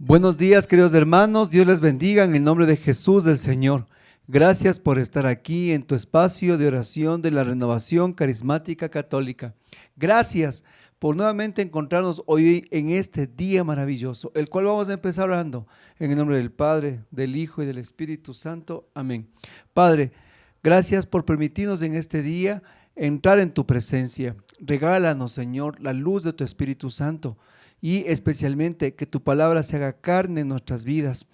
Buenos días, queridos hermanos. Dios les bendiga en el nombre de Jesús del Señor. Gracias por estar aquí en tu espacio de oración de la Renovación Carismática Católica. Gracias por nuevamente encontrarnos hoy en este día maravilloso, el cual vamos a empezar orando en el nombre del Padre, del Hijo y del Espíritu Santo. Amén. Padre, gracias por permitirnos en este día entrar en tu presencia. Regálanos, Señor, la luz de tu Espíritu Santo y especialmente que tu palabra se haga carne en nuestras vidas,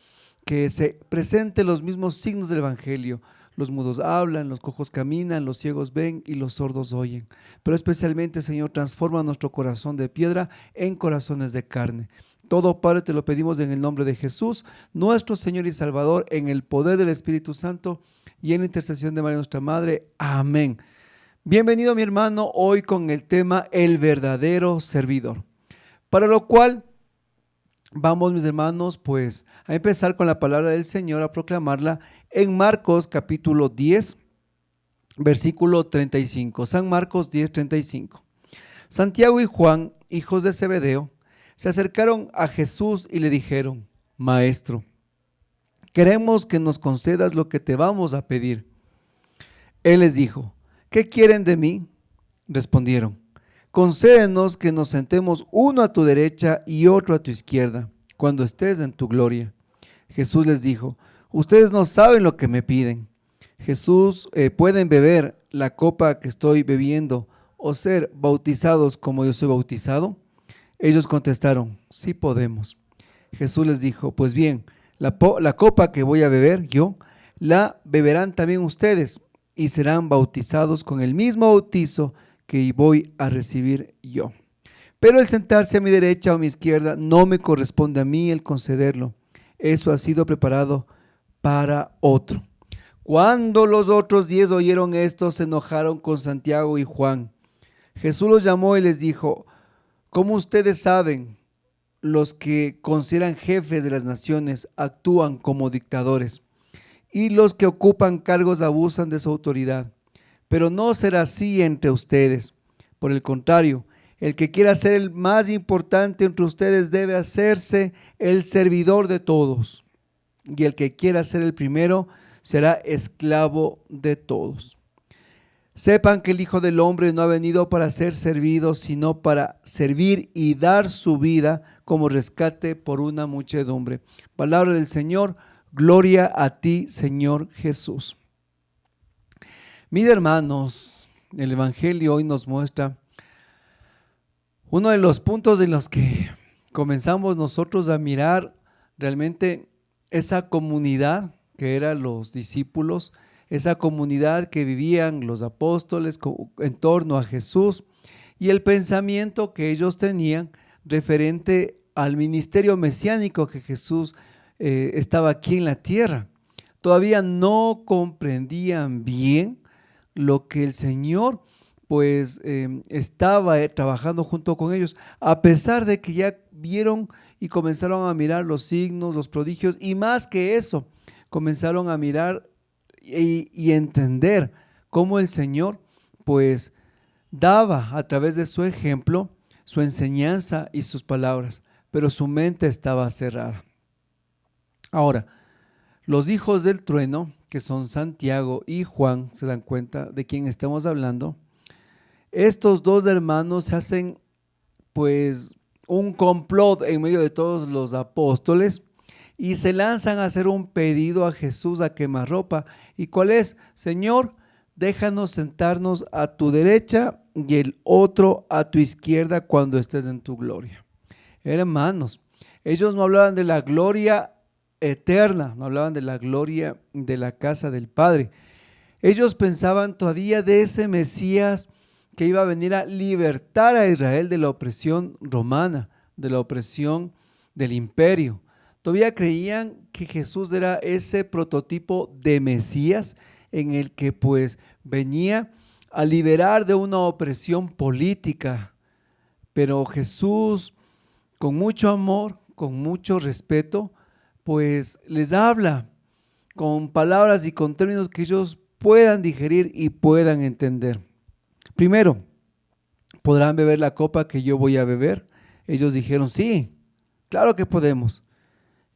que se presenten los mismos signos del Evangelio. Los mudos hablan, los cojos caminan, los ciegos ven y los sordos oyen. Pero especialmente, Señor, transforma nuestro corazón de piedra en corazones de carne. Todo, Padre, te lo pedimos en el nombre de Jesús, nuestro Señor y Salvador, en el poder del Espíritu Santo y en la intercesión de María nuestra Madre. Amén. Bienvenido, mi hermano, hoy con el tema El verdadero servidor. Para lo cual vamos, mis hermanos, pues a empezar con la palabra del Señor, a proclamarla en Marcos capítulo 10, versículo 35. San Marcos 10, 35. Santiago y Juan, hijos de Zebedeo, se acercaron a Jesús y le dijeron: Maestro, queremos que nos concedas lo que te vamos a pedir. Él les dijo: ¿qué quieren de mí? Respondieron: concédenos que nos sentemos uno a tu derecha y otro a tu izquierda, cuando estés en tu gloria. Jesús les dijo: ustedes no saben lo que me piden. ¿Pueden beber la copa que estoy bebiendo o ser bautizados como yo soy bautizado? Ellos contestaron: sí podemos. Jesús les dijo: pues bien, la copa que voy a beber yo, la beberán también ustedes y serán bautizados con el mismo bautizo que voy a recibir yo. Pero el sentarse a mi derecha o a mi izquierda no me corresponde a mí el concederlo. Eso ha sido preparado para otro. Cuando los otros 10 oyeron esto, se enojaron con Santiago y Juan. Jesús los llamó y les dijo: como ustedes saben, los que consideran jefes de las naciones actúan como dictadores, y los que ocupan cargos abusan de su autoridad. Pero no será así entre ustedes. Por el contrario, el que quiera ser el más importante entre ustedes debe hacerse el servidor de todos. Y el que quiera ser el primero será esclavo de todos. Sepan que el Hijo del Hombre no ha venido para ser servido, sino para servir y dar su vida como rescate por una muchedumbre. Palabra del Señor. Gloria a ti, Señor Jesús. Mis hermanos, el Evangelio hoy nos muestra uno de los puntos en los que comenzamos nosotros a mirar realmente esa comunidad que eran los discípulos, esa comunidad que vivían los apóstoles en torno a Jesús y el pensamiento que ellos tenían referente al ministerio mesiánico que Jesús estaba aquí en la tierra. Todavía no comprendían bien lo que el Señor estaba trabajando junto con ellos, a pesar de que ya vieron y comenzaron a mirar los signos, los prodigios, y más que eso, comenzaron a mirar y entender cómo el Señor pues daba a través de su ejemplo, su enseñanza y sus palabras, pero su mente estaba cerrada. Ahora, los hijos del trueno, que son Santiago y Juan, se dan cuenta de quién estamos hablando. Estos dos hermanos hacen pues un complot en medio de todos los apóstoles y se lanzan a hacer un pedido a Jesús a quemarropa. ¿Y cuál es? Señor, déjanos sentarnos a tu derecha y el otro a tu izquierda cuando estés en tu gloria. Hermanos, ellos no hablaban de la gloria eterna, no hablaban de la gloria de la casa del Padre. Ellos pensaban todavía de ese Mesías que iba a venir a libertar a Israel de la opresión romana, de la opresión del imperio. Todavía creían que Jesús era ese prototipo de Mesías en el que pues venía a liberar de una opresión política. Pero Jesús, con mucho amor, con mucho respeto, pues les habla con palabras y con términos que ellos puedan digerir y puedan entender. Primero, ¿podrán beber la copa que yo voy a beber? Ellos dijeron: sí, claro que podemos.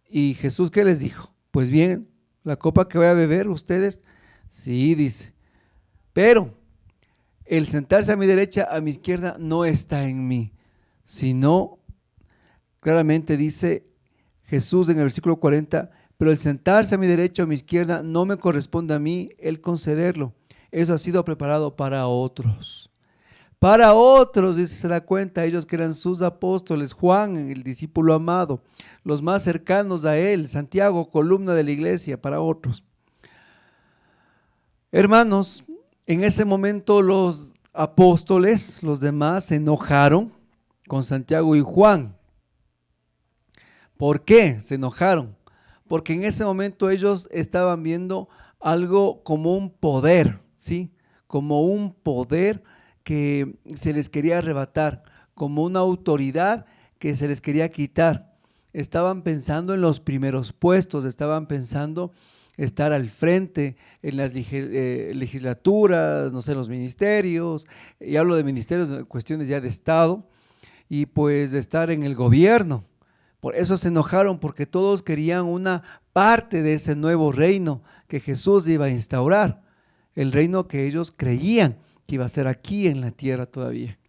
¿Y Jesús qué les dijo? Pues bien, la copa que voy a beber ustedes, sí, dice, pero el sentarse a mi derecha, a mi izquierda, no está en mí, sino, claramente dice Jesús en el versículo 40, pero el sentarse a mi derecha o a mi izquierda no me corresponde a mí el concederlo. Eso ha sido preparado para otros. Para otros, dice, se da cuenta, ellos que eran sus apóstoles, Juan, el discípulo amado, los más cercanos a él, Santiago, columna de la iglesia, para otros. Hermanos, en ese momento los apóstoles, los demás, se enojaron con Santiago y Juan. ¿Por qué se enojaron? Porque en ese momento ellos estaban viendo algo como un poder, ¿sí? Como un poder que se les quería arrebatar, como una autoridad que se les quería quitar. Estaban pensando en los primeros puestos, estaban pensando estar al frente en las legislaturas, no sé, en los ministerios, y hablo de ministerios, cuestiones ya de Estado, y pues de estar en el gobierno. Por eso se enojaron, porque todos querían una parte de ese nuevo reino que Jesús iba a instaurar, el reino que ellos creían que iba a ser aquí en la tierra todavía.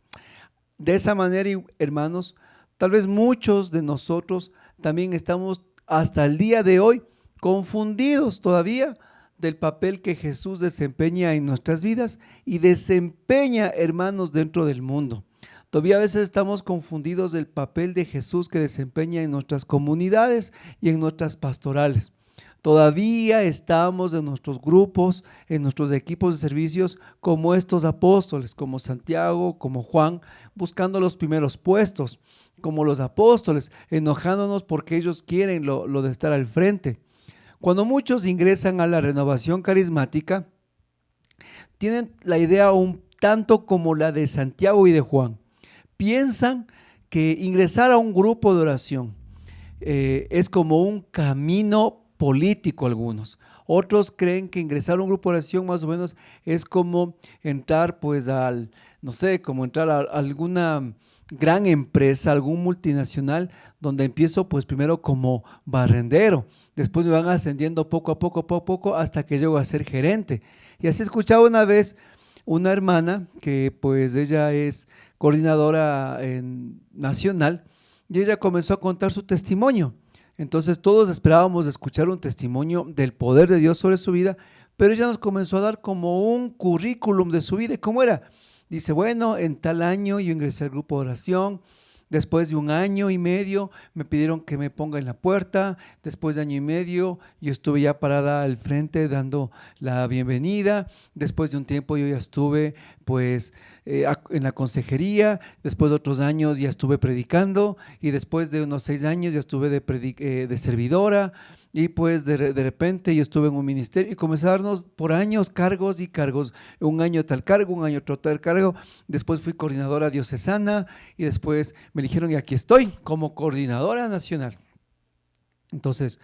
De esa manera, hermanos, tal vez muchos de nosotros también estamos hasta el día de hoy confundidos todavía del papel que Jesús desempeña en nuestras vidas y desempeña, hermanos, dentro del mundo. Todavía a veces estamos confundidos del papel de Jesús que desempeña en nuestras comunidades y en nuestras pastorales. Todavía estamos en nuestros grupos, en nuestros equipos de servicios como estos apóstoles, como Santiago, como Juan, buscando los primeros puestos, como los apóstoles, enojándonos porque ellos quieren lo de estar al frente. Cuando muchos ingresan a la renovación carismática, tienen la idea un tanto como la de Santiago y de Juan. Piensan que ingresar a un grupo de oración es como un camino político algunos. Otros creen que ingresar a un grupo de oración más o menos es como entrar pues no sé, como entrar a alguna gran empresa, algún multinacional, donde empiezo pues primero como barrendero, después me van ascendiendo poco a poco, hasta que llego a ser gerente. Y así escuchaba una vez una hermana que pues ella es coordinadora nacional, y ella comenzó a contar su testimonio. Entonces todos esperábamos escuchar un testimonio del poder de Dios sobre su vida, pero ella nos comenzó a dar como un currículum de su vida. ¿Cómo era? Dice, bueno, en tal año yo ingresé al grupo de oración. Después de 1 año y medio me pidieron que me ponga en la puerta. Después de 1 año y medio yo estuve ya parada al frente dando la bienvenida. Después de un tiempo yo ya estuve pues en la consejería. Después de otros años ya estuve predicando, y después de unos 6 años ya estuve de servidora, y pues de repente yo estuve en un ministerio y comencé a darnos por años cargos y cargos. 1 año tal cargo, 1 año otro tal cargo. Después fui coordinadora diocesana y después me eligieron y aquí estoy como coordinadora nacional. Entonces,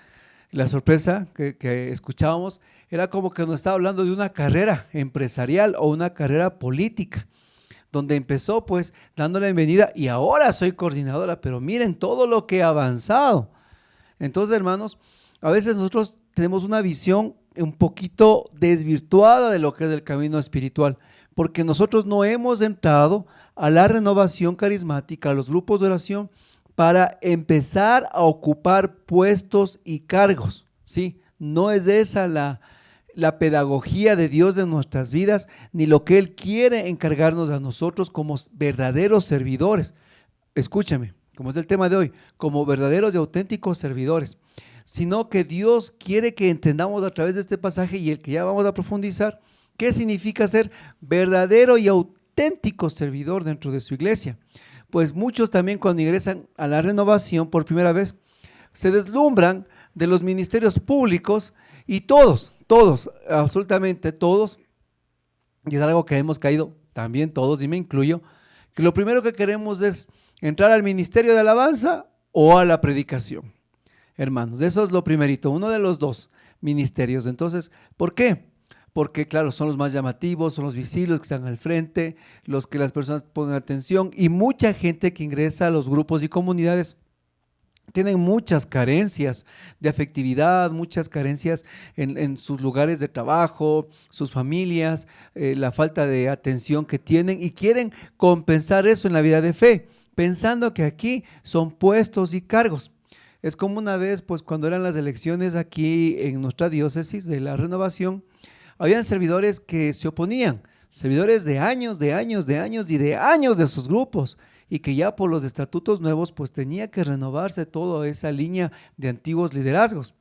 la sorpresa que escuchábamos era como que nos estaba hablando de una carrera empresarial o una carrera política, donde empezó pues dando la bienvenida y ahora soy coordinadora, pero miren todo lo que he avanzado. Entonces, hermanos, a veces nosotros tenemos una visión un poquito desvirtuada de lo que es el camino espiritual, porque nosotros no hemos entrado a la renovación carismática, a los grupos de oración, para empezar a ocupar puestos y cargos, ¿sí? No es esa la pedagogía de Dios de nuestras vidas, ni lo que Él quiere encargarnos a nosotros como verdaderos servidores. Escúchame, como es el tema de hoy, como verdaderos y auténticos servidores, sino que Dios quiere que entendamos a través de este pasaje y el que ya vamos a profundizar, qué significa ser verdadero y auténtico servidor dentro de su iglesia. Pues muchos también cuando ingresan a la renovación por primera vez, se deslumbran de los ministerios públicos y todos, absolutamente todos, y es algo que hemos caído también todos, y me incluyo, que lo primero que queremos es entrar al ministerio de alabanza o a la predicación. Hermanos, eso es lo primerito, uno de los dos ministerios. Entonces, ¿por qué? Porque claro, son los más llamativos, son los visibles que están al frente, los que las personas ponen atención, y mucha gente que ingresa a los grupos y comunidades tienen muchas carencias de afectividad, muchas carencias en sus lugares de trabajo, sus familias, la falta de atención que tienen y quieren compensar eso en la vida de fe, pensando que aquí son puestos y cargos. Es como una vez, pues cuando eran las elecciones aquí en nuestra diócesis de la Renovación, habían servidores que se oponían, servidores de años, de años, de años y de años de sus grupos, y que ya por los estatutos nuevos pues tenía que renovarse toda esa línea de antiguos liderazgos.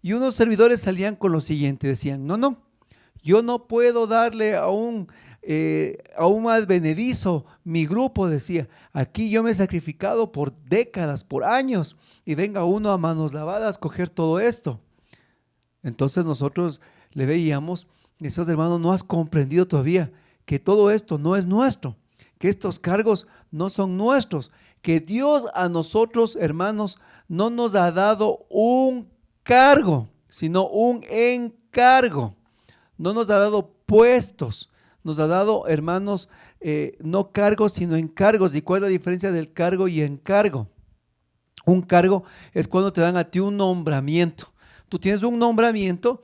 Y unos servidores salían con lo siguiente, decían, no, yo no puedo darle a un advenedizo mi grupo, decía, aquí yo me he sacrificado por décadas, por años, y venga uno a manos lavadas a coger todo esto. Entonces nosotros le veíamos, esos hermanos, no has comprendido todavía que todo esto no es nuestro, que estos cargos no son nuestros, que Dios a nosotros, hermanos, no nos ha dado un cargo, sino un encargo. No nos ha dado puestos, nos ha dado, hermanos, no cargos, sino encargos. ¿Y cuál es la diferencia del cargo y encargo? Un cargo es cuando te dan a ti un nombramiento. Tú tienes un nombramiento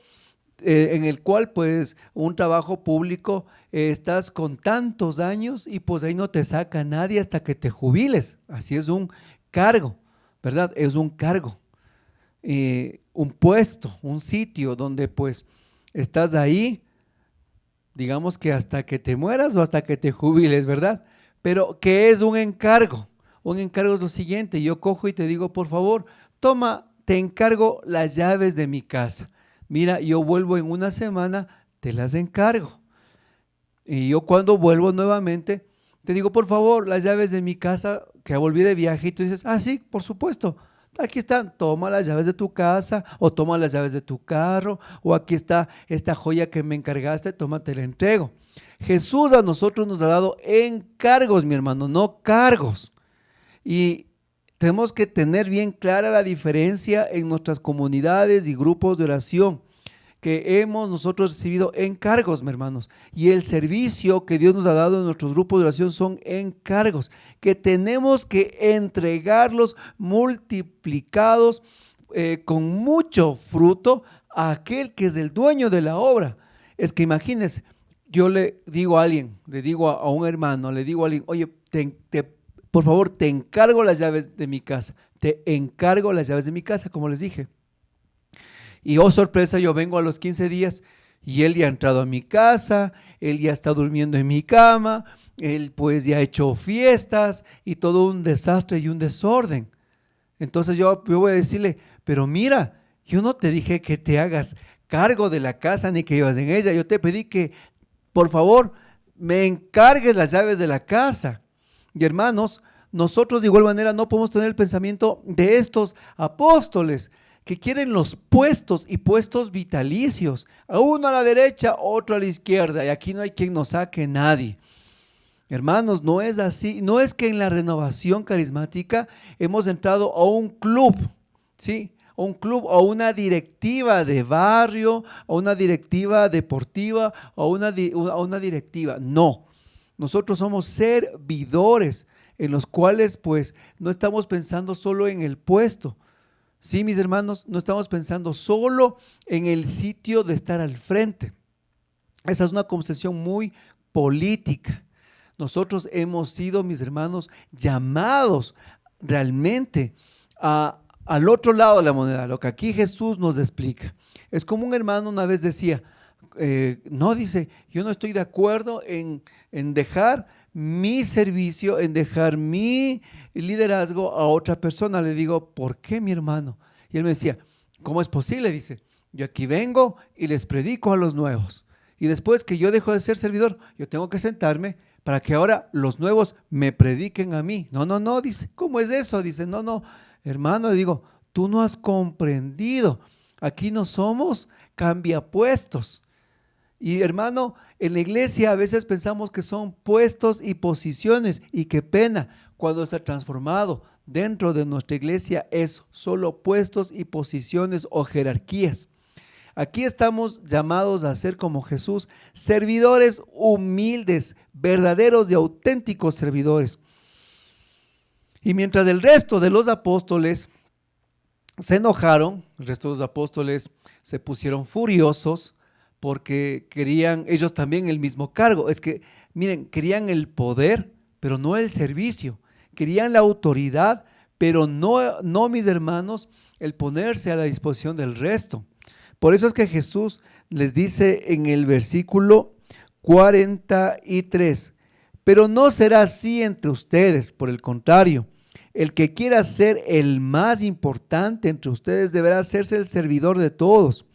en el cual pues un trabajo público estás con tantos años y pues ahí no te saca nadie hasta que te jubiles. Así es un cargo, ¿verdad? Es un cargo, un puesto, un sitio donde pues estás ahí, digamos que hasta que te mueras o hasta que te jubiles, ¿verdad? Pero ¿qué es un encargo? Un encargo es lo siguiente, yo cojo y te digo, por favor, toma, te encargo las llaves de mi casa. Mira, yo vuelvo en una semana, te las encargo. Y yo cuando vuelvo nuevamente, te digo, por favor, las llaves de mi casa, que volví de viaje, y tú dices, sí, por supuesto, aquí están, toma las llaves de tu casa, o toma las llaves de tu carro, o aquí está esta joya que me encargaste, toma, te la entrego. Jesús a nosotros nos ha dado encargos, mi hermano, no cargos. Y tenemos que tener bien clara la diferencia en nuestras comunidades y grupos de oración, que hemos nosotros recibido encargos, mis hermanos, y el servicio que Dios nos ha dado en nuestros grupos de oración son encargos, que tenemos que entregarlos multiplicados con mucho fruto a aquel que es el dueño de la obra. Es que imagínense, yo le digo a alguien, le digo a un hermano, le digo a alguien, oye, por favor, te encargo las llaves de mi casa, te encargo las llaves de mi casa, como les dije. Y oh sorpresa, yo vengo a los 15 días y él ya ha entrado a mi casa, él ya está durmiendo en mi cama, él pues ya ha hecho fiestas y todo un desastre y un desorden. Entonces yo voy a decirle, pero mira, yo no te dije que te hagas cargo de la casa ni que vivas en ella, yo te pedí que por favor me encargues las llaves de la casa. Y hermanos, nosotros de igual manera no podemos tener el pensamiento de estos apóstoles que quieren los puestos y puestos vitalicios, a uno a la derecha, otro a la izquierda, y aquí no hay quien nos saque nadie. Hermanos, no es así, no es que en la renovación carismática hemos entrado a un club, ¿sí? A un club, a una directiva de barrio, a una directiva deportiva, a una directiva, no. Nosotros somos servidores en los cuales pues no estamos pensando solo en el puesto. Sí, mis hermanos, no estamos pensando solo en el sitio de estar al frente. Esa es una concepción muy política. Nosotros hemos sido, mis hermanos, llamados realmente al otro lado de la moneda, lo que aquí Jesús nos explica. Es como un hermano una vez decía, no, dice, yo no estoy de acuerdo en dejar mi servicio, en dejar mi liderazgo a otra persona. Le digo, ¿por qué, mi hermano? Y él me decía, ¿cómo es posible? Dice, yo aquí vengo y les predico a los nuevos. Y después que yo dejo de ser servidor, yo tengo que sentarme para que ahora los nuevos me prediquen a mí. No, dice, ¿cómo es eso? Dice, no, hermano, le digo, tú no has comprendido. Aquí no somos cambiapuestos. Y hermano, en la iglesia a veces pensamos que son puestos y posiciones, y qué pena, cuando está transformado dentro de nuestra iglesia es solo puestos y posiciones o jerarquías. Aquí estamos llamados a ser como Jesús, servidores humildes, verdaderos y auténticos servidores. Y mientras el resto de los apóstoles se enojaron, el resto de los apóstoles se pusieron furiosos porque querían ellos también el mismo cargo. Es que, miren, querían el poder, pero no el servicio. Querían la autoridad, pero no, mis hermanos, el ponerse a la disposición del resto. Por eso es que Jesús les dice en el versículo 43, pero no será así entre ustedes, por el contrario. El que quiera ser el más importante entre ustedes deberá hacerse el servidor de todos.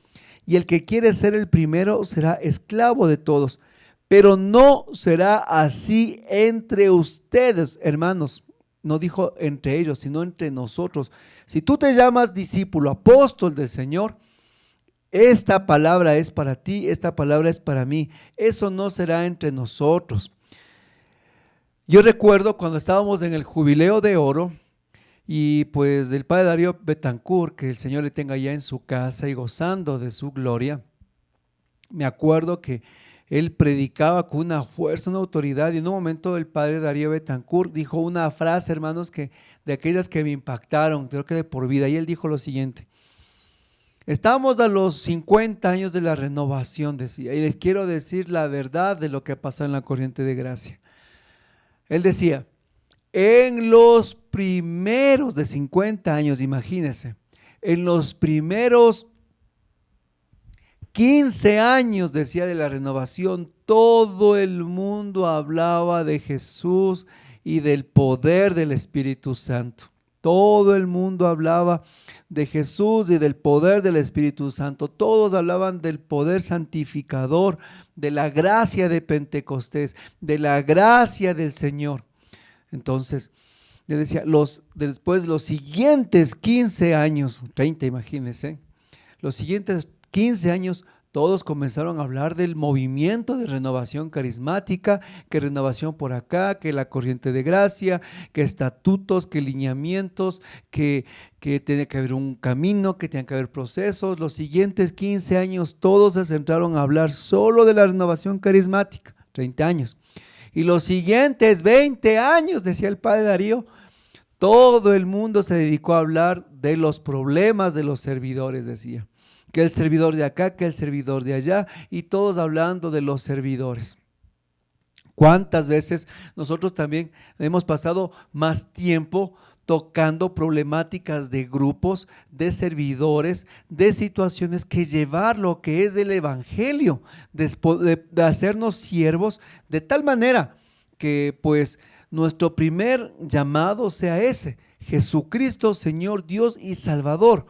Y el que quiere ser el primero será esclavo de todos. Pero no será así entre ustedes, hermanos. No dijo entre ellos, sino entre nosotros. Si tú te llamas discípulo, apóstol del Señor, esta palabra es para ti, esta palabra es para mí. Eso no será entre nosotros. Yo recuerdo cuando estábamos en el Jubileo de Oro y pues del padre Darío Betancourt, que el Señor le tenga ya en su casa y gozando de su gloria, me acuerdo que él predicaba con una fuerza, una autoridad, y en un momento el padre Darío Betancourt dijo una frase, hermanos, que de aquellas que me impactaron, creo que de por vida, y él dijo lo siguiente: estamos a los 50 años de la renovación, decía, y les quiero decir la verdad de lo que ha pasado en la corriente de gracia. Él decía, en los primeros de 50 años, imagínense, en los primeros 15 años, decía, de la renovación, todo el mundo hablaba de Jesús y del poder del Espíritu Santo. Todo el mundo hablaba de Jesús y del poder del Espíritu Santo. Todos hablaban del poder santificador, de la gracia de Pentecostés, de la gracia del Señor. Entonces, le decía, después los siguientes 15 años, 30 imagínense, los siguientes 15 años todos comenzaron a hablar del movimiento de renovación carismática, que renovación por acá, que la corriente de gracia, que estatutos, que lineamientos, que tiene que haber un camino, que tiene que haber procesos. Los siguientes 15 años todos se centraron a hablar solo de la renovación carismática, 30 años. Y los siguientes 20 años, decía el padre Darío, todo el mundo se dedicó a hablar de los problemas de los servidores, decía. Que el servidor de acá, que el servidor de allá, y todos hablando de los servidores. ¿Cuántas veces nosotros también hemos pasado más tiempo tocando problemáticas de grupos, de servidores, de situaciones, que llevar lo que es el evangelio, de hacernos siervos, de tal manera que pues nuestro primer llamado sea ese: Jesucristo, Señor, Dios y Salvador.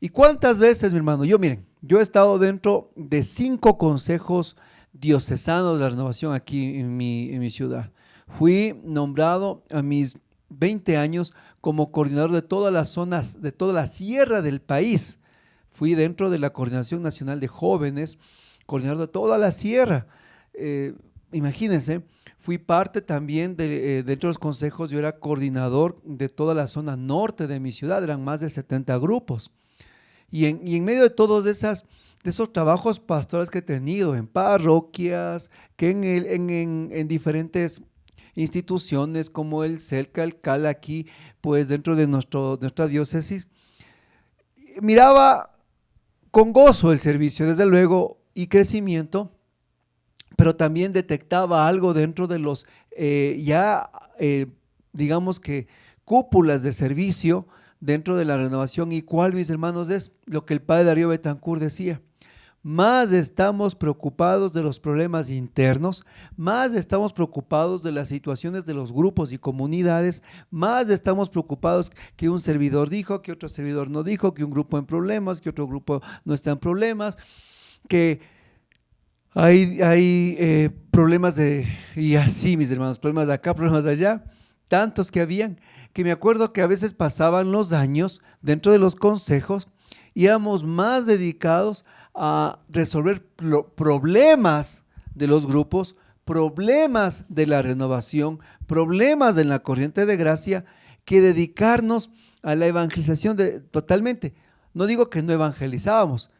¿Y cuántas veces, mi hermano? Yo he estado dentro de 5 consejos diocesanos de la renovación aquí en mi ciudad. Fui nombrado a mis 20 años como coordinador de todas las zonas, de toda la sierra del país. Fui dentro de la Coordinación Nacional de Jóvenes, coordinador de toda la sierra. Imagínense, fui parte también dentro de los consejos. Yo era coordinador de toda la zona norte de mi ciudad, eran más de 70 grupos. Y en medio de todos esos trabajos pastorales que he tenido en parroquias, que en diferentes instituciones como el CELCA, el CAL aquí, pues dentro de nuestra diócesis, miraba con gozo el servicio, desde luego, y crecimiento, pero también detectaba algo dentro de los digamos que cúpulas de servicio dentro de la renovación. ¿Y cuál, mis hermanos, es lo que el padre Darío Betancourt decía? Más estamos preocupados de los problemas internos, más estamos preocupados de las situaciones de los grupos y comunidades, más estamos preocupados que un servidor dijo, que otro servidor no dijo, que un grupo en problemas, que otro grupo no está en problemas, que hay problemas y así, mis hermanos, problemas de acá, problemas de allá, tantos que habían, que me acuerdo que a veces pasaban los años dentro de los consejos y éramos más dedicados a resolver problemas de los grupos, problemas de la renovación, problemas en la corriente de gracia, que dedicarnos a la evangelización totalmente. No digo que no evangelizábamos,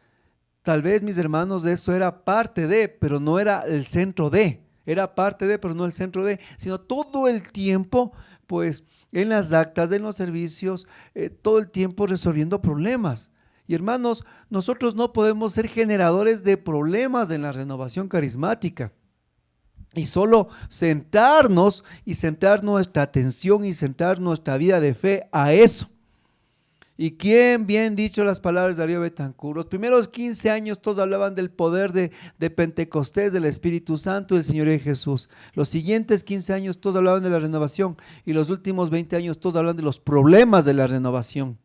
tal vez, mis hermanos, de eso era parte de, pero no era el centro de. Era parte de, pero no el centro de, sino todo el tiempo, pues en las actas, en los servicios, todo el tiempo resolviendo problemas. Y hermanos, nosotros no podemos ser generadores de problemas en la renovación carismática. Y solo centrarnos y centrar nuestra atención y centrar nuestra vida de fe a eso. ¿Y quién bien dicho las palabras de Darío Betancourt? Los primeros 15 años todos hablaban del poder de Pentecostés, del Espíritu Santo y del Señor Jesús. Los siguientes 15 años todos hablaban de la renovación y los últimos 20 años todos hablan de los problemas de la renovación.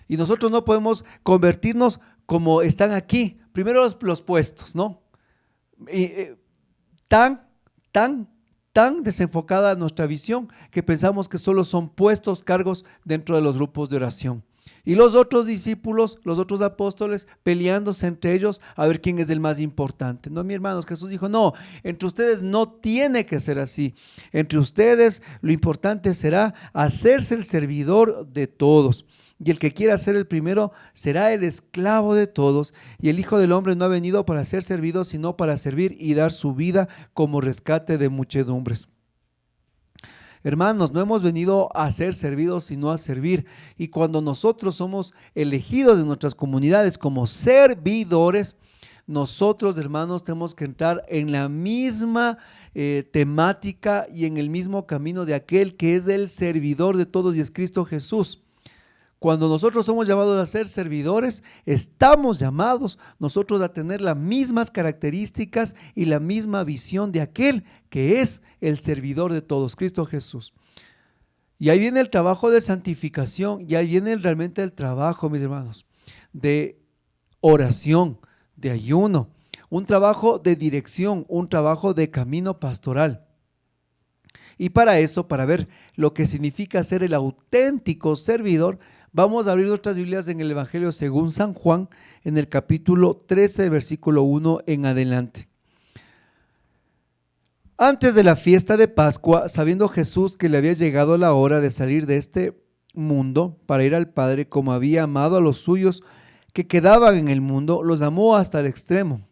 Y nosotros no podemos convertirnos como están aquí. Primero los puestos, ¿no? Tan desenfocada nuestra visión que pensamos que solo son puestos, cargos dentro de los grupos de oración. Y los otros discípulos, los otros apóstoles, peleándose entre ellos a ver quién es el más importante. No, mi hermanos, Jesús dijo, no, entre ustedes no tiene que ser así. Entre ustedes lo importante será hacerse el servidor de todos. Y el que quiera ser el primero será el esclavo de todos. Y el Hijo del Hombre no ha venido para ser servido, sino para servir y dar su vida como rescate de muchedumbres. Hermanos, no hemos venido a ser servidos, sino a servir. Y cuando nosotros somos elegidos en nuestras comunidades como servidores, nosotros, hermanos, tenemos que entrar en la misma temática y en el mismo camino de aquel que es el servidor de todos y es Cristo Jesús. Cuando nosotros somos llamados a ser servidores, estamos llamados nosotros a tener las mismas características y la misma visión de aquel que es el servidor de todos, Cristo Jesús. Y ahí viene el trabajo de santificación y ahí viene realmente el trabajo, mis hermanos, de oración, de ayuno, un trabajo de dirección, un trabajo de camino pastoral. Y para eso, para ver lo que significa ser el auténtico servidor, vamos a abrir nuestras Biblias en el Evangelio según San Juan, en el capítulo 13, versículo 1 en adelante. Antes de la fiesta de Pascua, sabiendo Jesús que le había llegado la hora de salir de este mundo para ir al Padre, como había amado a los suyos que quedaban en el mundo, los amó hasta el extremo.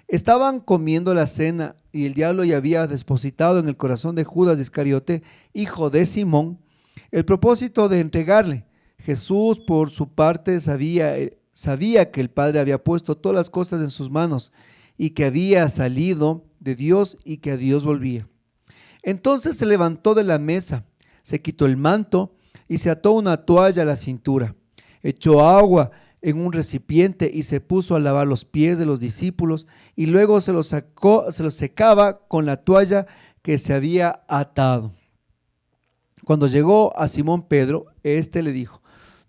Estaban comiendo la cena y el diablo ya había depositado en el corazón de Judas Iscariote, hijo de Simón, el propósito de entregarle. Jesús, por su parte, sabía que el Padre había puesto todas las cosas en sus manos y que había salido de Dios y que a Dios volvía. Entonces se levantó de la mesa, se quitó el manto y se ató una toalla a la cintura. Echó agua en un recipiente y se puso a lavar los pies de los discípulos y luego se los secaba con la toalla que se había atado. Cuando llegó a Simón Pedro, éste le dijo: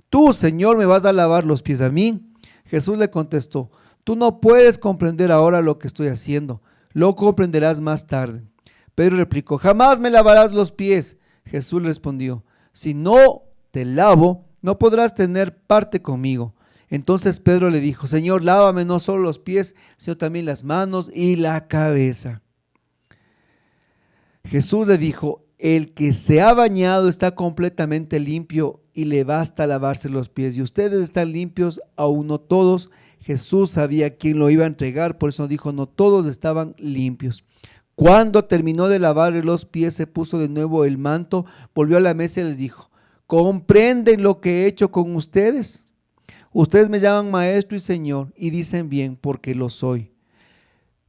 ¿Tú, Señor, me vas a lavar los pies a mí? Jesús le contestó: tú no puedes comprender ahora lo que estoy haciendo, lo comprenderás más tarde. Pedro replicó: jamás me lavarás los pies. Jesús le respondió: si no te lavo, no podrás tener parte conmigo. Entonces Pedro le dijo: Señor, lávame no solo los pies, sino también las manos y la cabeza. Jesús le dijo: el que se ha bañado está completamente limpio y le basta lavarse los pies. Y ustedes están limpios, aún no todos. Jesús sabía quién lo iba a entregar, por eso dijo: no todos estaban limpios. Cuando terminó de lavarle los pies, se puso de nuevo el manto, volvió a la mesa y les dijo: ¿comprenden lo que he hecho con ustedes? Ustedes me llaman maestro y señor y dicen bien, porque lo soy.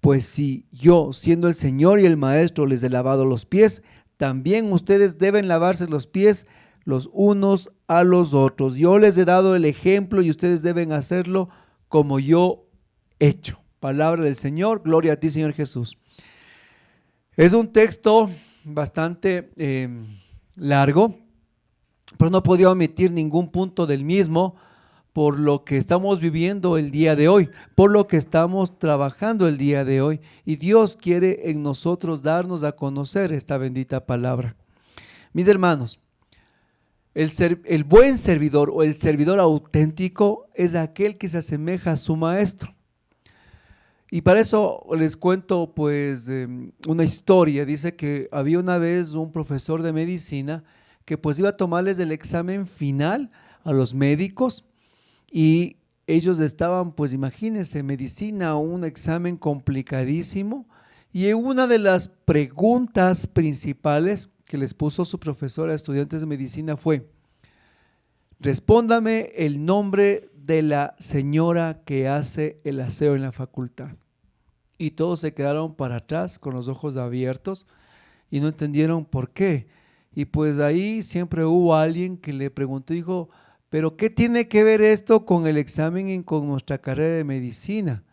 Pues si yo, siendo el Señor y el Maestro, les he lavado los pies, también ustedes deben lavarse los pies los unos a los otros. Yo les he dado el ejemplo y ustedes deben hacerlo como yo he hecho. Palabra del Señor, gloria a ti, Señor Jesús. Es un texto bastante largo, pero no podía omitir ningún punto del mismo, por lo que estamos viviendo el día de hoy, por lo que estamos trabajando el día de hoy. Y Dios quiere en nosotros darnos a conocer esta bendita palabra. Mis hermanos, el buen servidor o el servidor auténtico es aquel que se asemeja a su maestro. Y para eso les cuento pues una historia. Dice que había una vez un profesor de medicina que pues iba a tomarles el examen final a los médicos. Y ellos estaban, pues imagínense, medicina, un examen complicadísimo, Y una de las preguntas principales que les puso su profesora a estudiantes de medicina fue: respóndame el nombre de la señora que hace el aseo en la facultad. Y todos se quedaron para atrás con los ojos abiertos y no entendieron por qué. Y pues ahí siempre hubo alguien que le preguntó, dijo, ¿pero qué tiene que ver esto con el examen y con nuestra carrera de medicina?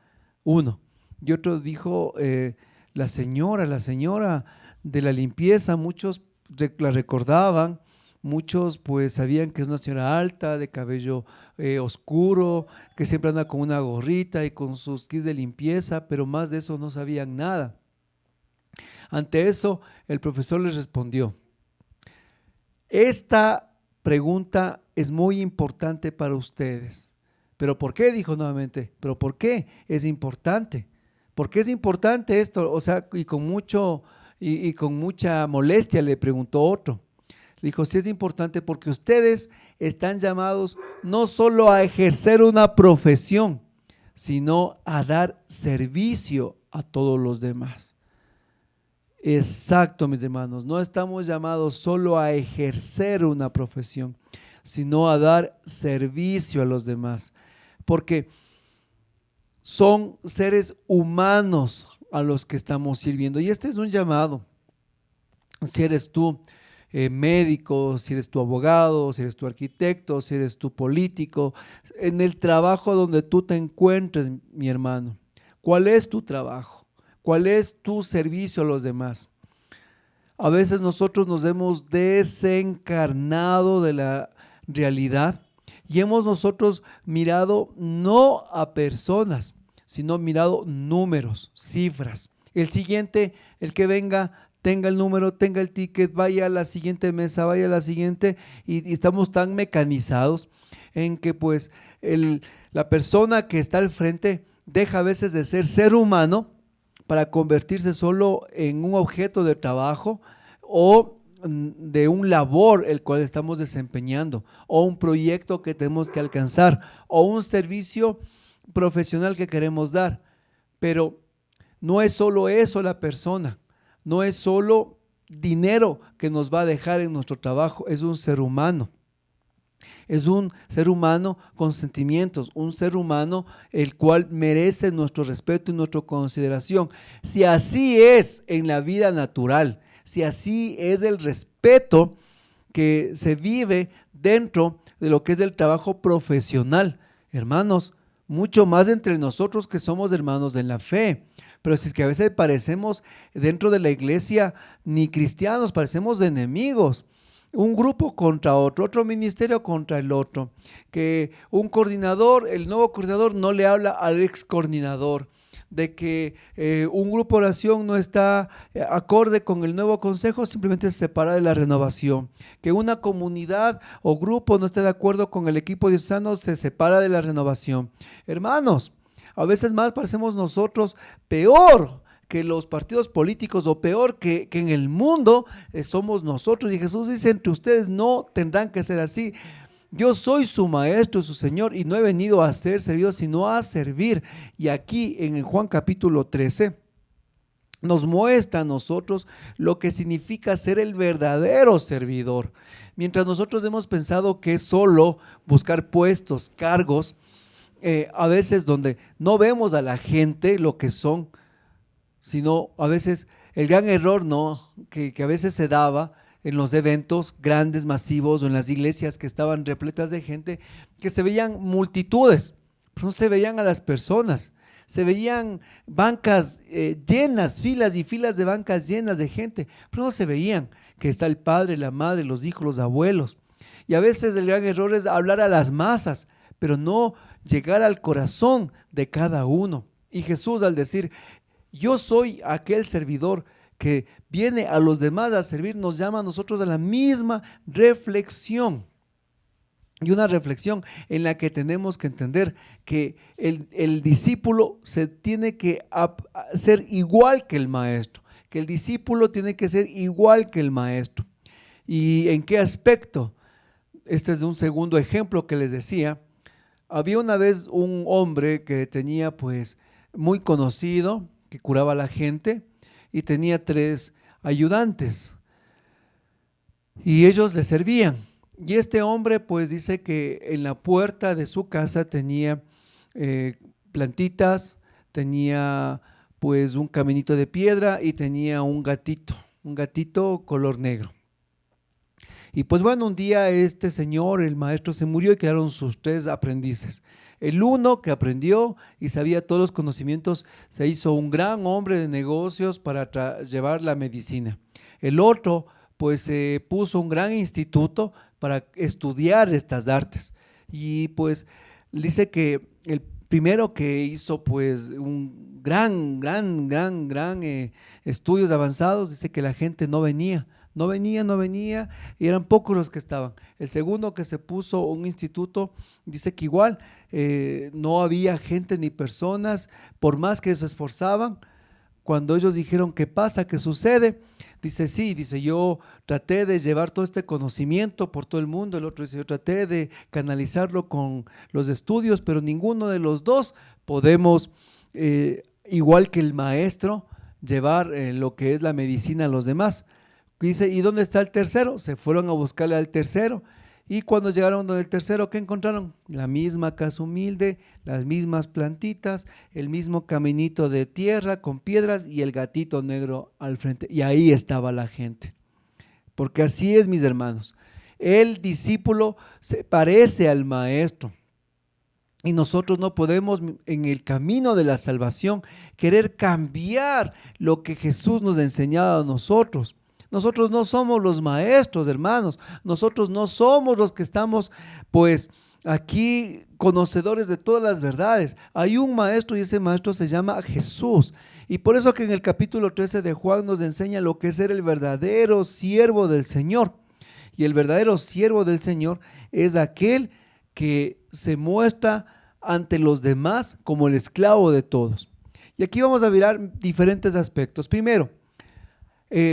Uno. Y otro dijo, la señora de la limpieza. Muchos la recordaban, muchos pues sabían que es una señora alta, de cabello oscuro, que siempre anda con una gorrita y con sus kits de limpieza, pero más de eso no sabían nada. Ante eso, el profesor les respondió: esta pregunta es muy importante para ustedes. ¿Pero por qué? Dijo nuevamente. ¿Pero por qué es importante? ¿Por qué es importante esto? O sea, y con mucha molestia le preguntó otro. Le dijo, sí es importante porque ustedes están llamados no solo a ejercer una profesión, sino a dar servicio a todos los demás. Exacto, mis hermanos, no estamos llamados solo a ejercer una profesión, sino a dar servicio a los demás, porque son seres humanos a los que estamos sirviendo. Y este es un llamado. Si eres tú médico, si eres tú abogado, si eres tú arquitecto, si eres tú político, en el trabajo donde tú te encuentres, mi hermano, ¿cuál es tu trabajo? ¿Cuál es tu servicio a los demás? A veces nosotros nos hemos desencarnado de la realidad y hemos nosotros mirado no a personas, sino mirado números, cifras. El siguiente, el que venga, tenga el número, tenga el ticket, vaya a la siguiente mesa, vaya a la siguiente, y estamos tan mecanizados en que pues la persona que está al frente deja a veces de ser humano para convertirse solo en un objeto de trabajo o de un labor el cual estamos desempeñando, o un proyecto que tenemos que alcanzar, o un servicio profesional que queremos dar. Pero no es solo eso la persona, no es solo dinero que nos va a dejar en nuestro trabajo, es un ser humano. Es un ser humano con sentimientos, un ser humano el cual merece nuestro respeto y nuestra consideración. Si así es en la vida natural, si así es el respeto que se vive dentro de lo que es el trabajo profesional, hermanos, mucho más entre nosotros que somos hermanos en la fe. Pero si es que a veces parecemos dentro de la iglesia ni cristianos, parecemos de enemigos. Un grupo contra otro, otro ministerio contra el otro, que un coordinador, el nuevo coordinador no le habla al ex coordinador, de que un grupo de oración no está acorde con el nuevo consejo, simplemente se separa de la renovación, que una comunidad o grupo no esté de acuerdo con el equipo diocesano, se separa de la renovación. Hermanos, a veces más parecemos nosotros peor que los partidos políticos, o peor que en el mundo somos nosotros. Y Jesús dice, entre ustedes no tendrán que ser así. Yo soy su maestro, su Señor, y no he venido a ser servido, sino a servir. Y aquí en Juan capítulo 13 nos muestra a nosotros lo que significa ser el verdadero servidor. Mientras nosotros hemos pensado que es solo buscar puestos, cargos, a veces donde no vemos a la gente lo que son, sino a veces el gran error que a veces se daba en los eventos grandes, masivos, o en las iglesias que estaban repletas de gente, que se veían multitudes, pero no se veían a las personas, se veían bancas llenas, filas y filas de bancas llenas de gente, pero no se veían que está el padre, la madre, los hijos, los abuelos. Y a veces el gran error es hablar a las masas, pero no llegar al corazón de cada uno. Y Jesús, al decir, yo soy aquel servidor que viene a los demás a servir, nos llama a nosotros a la misma reflexión. Y una reflexión en la que tenemos que entender que el discípulo se tiene que ser igual que el maestro, que el discípulo tiene que ser igual que el maestro. ¿Y en qué aspecto? Este es un segundo ejemplo que les decía. Había una vez un hombre que tenía pues muy conocido, que curaba a la gente, y tenía 3 ayudantes y ellos le servían. Y este hombre pues dice que en la puerta de su casa tenía plantitas, tenía pues un caminito de piedra y tenía un gatito color negro. Y pues bueno, un día este señor, el maestro, se murió y quedaron sus 3 aprendices. El uno que aprendió y sabía todos los conocimientos se hizo un gran hombre de negocios para llevar la medicina. El otro pues se puso un gran instituto para estudiar estas artes. Y pues dice que el primero que hizo pues un gran estudios avanzados, dice que la gente no venía, y eran pocos los que estaban. El segundo que se puso un instituto, dice que igual no había gente ni personas, por más que se esforzaban. Cuando ellos dijeron, ¿qué pasa? ¿Qué sucede? Dice, sí, dice, yo traté de llevar todo este conocimiento por todo el mundo. El otro dice, yo traté de canalizarlo con los estudios, pero ninguno de los dos podemos, igual que el maestro, llevar lo que es la medicina a los demás. Dice, ¿y dónde está el tercero? Se fueron a buscarle al tercero. Y cuando llegaron donde el tercero, ¿qué encontraron? La misma casa humilde, las mismas plantitas, el mismo caminito de tierra con piedras y el gatito negro al frente. Y ahí estaba la gente. Porque así es, mis hermanos. El discípulo se parece al maestro. Y nosotros no podemos en el camino de la salvación querer cambiar lo que Jesús nos ha enseñado a nosotros. Nosotros no somos los maestros, hermanos. Nosotros no somos los que estamos, pues, aquí conocedores de todas las verdades. Hay un maestro y ese maestro se llama Jesús. Y por eso que en el capítulo 13 de Juan nos enseña lo que es ser el verdadero siervo del Señor. Y el verdadero siervo del Señor es aquel que se muestra ante los demás como el esclavo de todos. Y aquí vamos a mirar diferentes aspectos. Primero,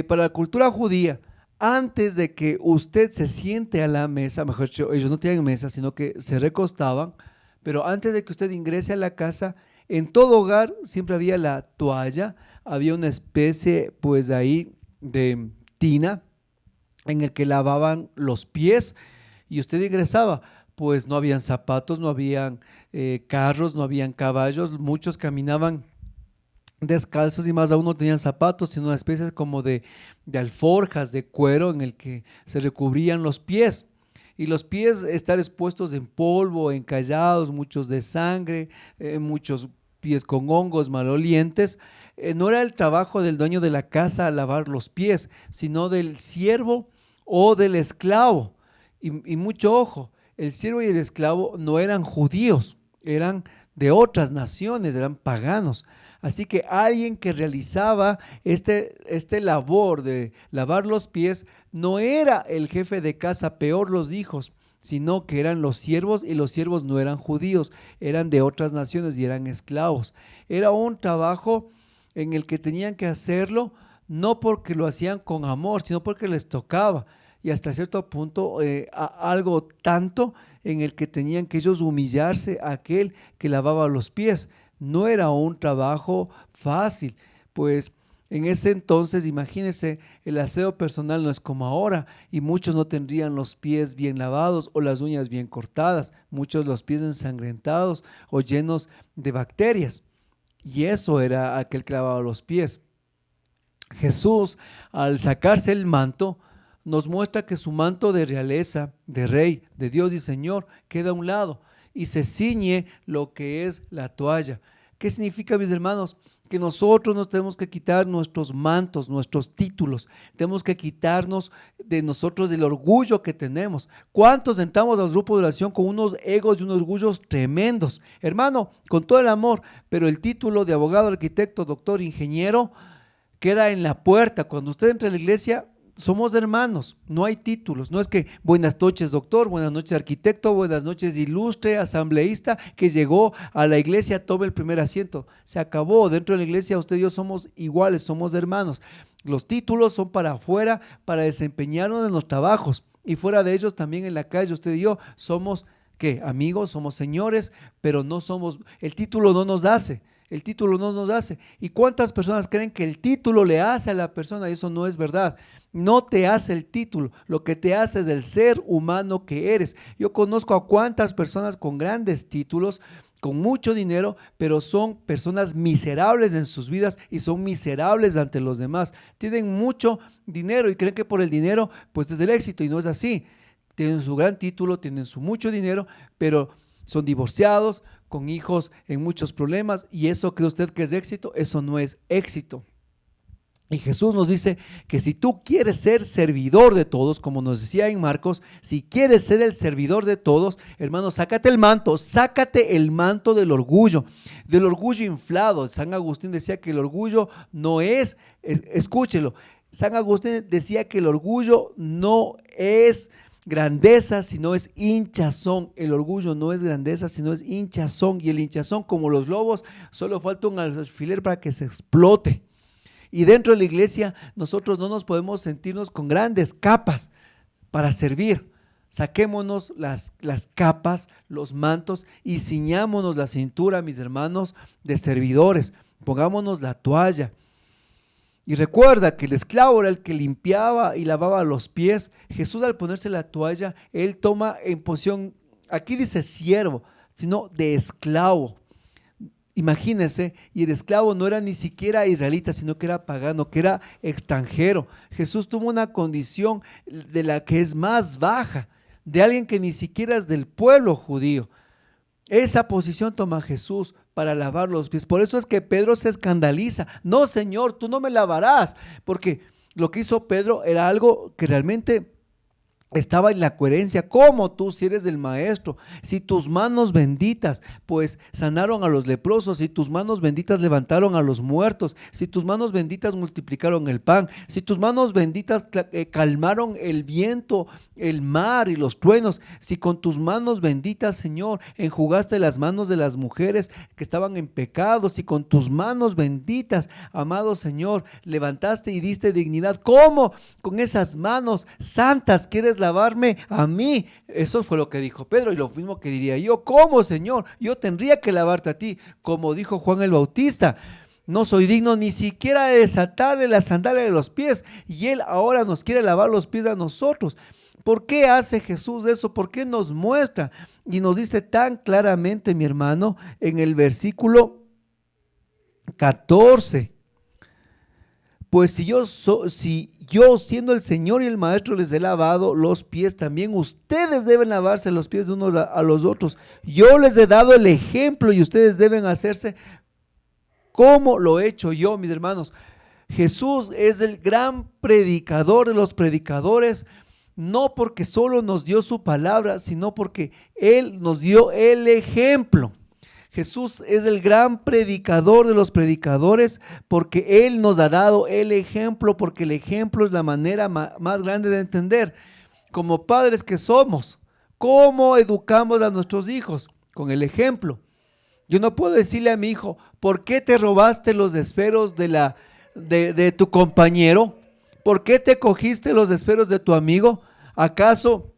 para la cultura judía, antes de que usted se siente a la mesa, mejor dicho, ellos no tenían mesa, sino que se recostaban, pero antes de que usted ingrese a la casa, en todo hogar siempre había la toalla, había una especie pues ahí de tina en el que lavaban los pies y usted ingresaba. Pues no habían zapatos, no habían carros, no habían caballos, muchos caminaban descalzos y más aún no tenían zapatos, sino una especie como de alforjas de cuero en el que se recubrían los pies. Y los pies estar expuestos en polvo, encallados, muchos de sangre, muchos pies con hongos malolientes. No era el trabajo del dueño de la casa lavar los pies, sino del siervo o del esclavo. Y mucho ojo, el siervo y el esclavo no eran judíos, eran de otras naciones, eran paganos. Así que alguien que realizaba este labor de lavar los pies no era el jefe de casa, peor los hijos, sino que eran los siervos, y los siervos no eran judíos, eran de otras naciones y eran esclavos. Era un trabajo en el que tenían que hacerlo no porque lo hacían con amor, sino porque les tocaba. Y hasta cierto punto algo tanto en el que tenían que ellos humillarse a aquel que lavaba los pies. No era un trabajo fácil, pues en ese entonces, imagínense, el aseo personal no es como ahora y muchos no tendrían los pies bien lavados o las uñas bien cortadas, muchos los pies ensangrentados o llenos de bacterias. Y eso era aquel que lavaba los pies. Jesús, al sacarse el manto, nos muestra que su manto de realeza, de rey, de Dios y Señor, queda a un lado y se ciñe lo que es la toalla. ¿Qué significa, mis hermanos? Que nosotros nos tenemos que quitar nuestros mantos, nuestros títulos, tenemos que quitarnos de nosotros el orgullo que tenemos. ¿Cuántos entramos al grupo de oración con unos egos y unos orgullos tremendos? Hermano, con todo el amor, pero el título de abogado, arquitecto, doctor, ingeniero queda en la puerta. Cuando usted entra a la iglesia, somos hermanos, no hay títulos, no es que buenas noches doctor, buenas noches arquitecto, buenas noches ilustre asambleísta que llegó a la iglesia, tome el primer asiento. Se acabó, dentro de la iglesia usted y yo somos iguales, somos hermanos. Los títulos son para afuera, para desempeñarnos en los trabajos, y fuera de ellos también en la calle usted y yo somos, ¿qué? Amigos, somos señores, pero no somos, el título no nos hace. El título no nos hace. ¿Y cuántas personas creen que el título le hace a la persona? Y eso no es verdad. No te hace el título, lo que te hace es el ser humano que eres. Yo conozco a cuántas personas con grandes títulos, con mucho dinero, pero son personas miserables en sus vidas y son miserables ante los demás. Tienen mucho dinero y creen que por el dinero pues es el éxito, y no es así. Tienen su gran título, tienen su mucho dinero, pero son divorciados, con hijos en muchos problemas, y eso cree usted que es éxito. Eso no es éxito. Y Jesús nos dice que si tú quieres ser servidor de todos, como nos decía en Marcos, si quieres ser el servidor de todos, hermano, sácate el manto del orgullo inflado. San Agustín decía que el orgullo no es, escúchelo, San Agustín decía que el orgullo no es grandeza, sino es hinchazón. El orgullo no es grandeza, sino es hinchazón, y el hinchazón, como los lobos, solo falta un alfiler para que se explote. Y dentro de la iglesia nosotros no nos podemos sentirnos con grandes capas para servir. Saquémonos las capas, los mantos, y ciñámonos la cintura, mis hermanos, de servidores. Pongámonos la toalla. Y recuerda que el esclavo era el que limpiaba y lavaba los pies. Jesús, al ponerse la toalla, él toma en posición, aquí dice siervo, sino de esclavo. Imagínense, y el esclavo no era ni siquiera israelita, sino que era pagano, que era extranjero. Jesús tuvo una condición de la que es más baja, de alguien que ni siquiera es del pueblo judío. Esa posición toma Jesús para lavar los pies. Por eso es que Pedro se escandaliza. No, Señor, tú no me lavarás, porque lo que hizo Pedro era algo que realmente estaba en la coherencia. ¿Cómo tú, si eres el maestro? Si tus manos benditas pues sanaron a los leprosos, si tus manos benditas levantaron a los muertos, si tus manos benditas multiplicaron el pan, si tus manos benditas calmaron el viento, el mar y los truenos, si con tus manos benditas, Señor, enjugaste las manos de las mujeres que estaban en pecado, si con tus manos benditas, amado Señor, levantaste y diste dignidad, ¿cómo con esas manos santas quieres lavarme a mí? Eso fue lo que dijo Pedro, y lo mismo que diría yo. ¿Cómo, Señor? Yo tendría que lavarte a ti, como dijo Juan el Bautista. No soy digno ni siquiera de desatarle la sandalia de los pies, y él ahora nos quiere lavar los pies a nosotros. ¿Por qué hace Jesús eso? ¿Por qué nos muestra? Y nos dice tan claramente, mi hermano, en el versículo 14. Pues si yo siendo el Señor y el Maestro les he lavado los pies, también ustedes deben lavarse los pies de unos a los otros. Yo les he dado el ejemplo y ustedes deben hacerse como lo he hecho yo, mis hermanos. Jesús es el gran predicador de los predicadores, no porque solo nos dio su palabra, sino porque Él nos dio el ejemplo. Jesús es el gran predicador de los predicadores porque Él nos ha dado el ejemplo, porque el ejemplo es la manera más grande de entender. Como padres que somos, ¿cómo educamos a nuestros hijos? Con el ejemplo. Yo no puedo decirle a mi hijo, ¿por qué te robaste los esferos de tu compañero? ¿Por qué te cogiste los esferos de tu amigo? ¿Acaso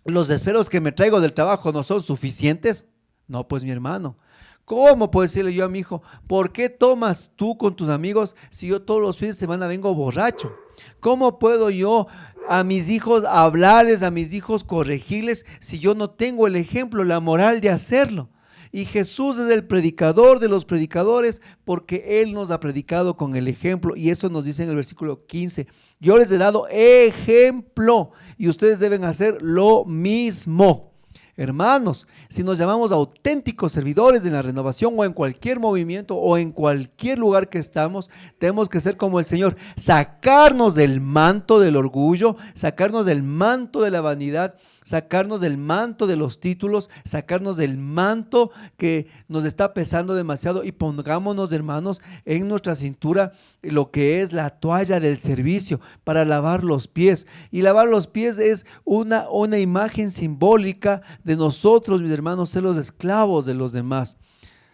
los esferos que me traigo del trabajo no son suficientes? No, pues mi hermano, ¿cómo puedo decirle yo a mi hijo, ¿por qué tomas tú con tus amigos si yo todos los fines de semana vengo borracho? ¿Cómo puedo yo a mis hijos hablarles, a mis hijos corregirles si yo no tengo el ejemplo, la moral de hacerlo? Y Jesús es el predicador de los predicadores porque Él nos ha predicado con el ejemplo, y eso nos dice en el versículo 15. Yo les he dado ejemplo y ustedes deben hacer lo mismo. Hermanos, si nos llamamos auténticos servidores en la renovación o en cualquier movimiento o en cualquier lugar que estamos, tenemos que ser como el Señor, sacarnos del manto del orgullo, sacarnos del manto de la vanidad, sacarnos del manto de los títulos, sacarnos del manto que nos está pesando demasiado, y pongámonos, hermanos, en nuestra cintura lo que es la toalla del servicio para lavar los pies. Y lavar los pies es una imagen simbólica de nosotros, mis hermanos, ser los esclavos de los demás,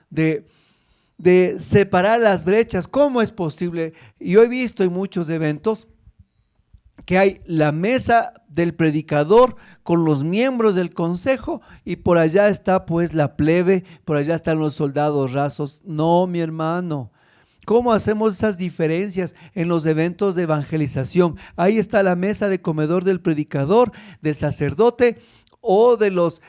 de separar las brechas. ¿Cómo es posible? Yo he visto en muchos eventos que hay la mesa del predicador con los miembros del consejo y por allá está pues la plebe, por allá están los soldados rasos. No, mi hermano. ¿Cómo hacemos esas diferencias en los eventos de evangelización? Ahí está la mesa de comedor del predicador, del sacerdote o de los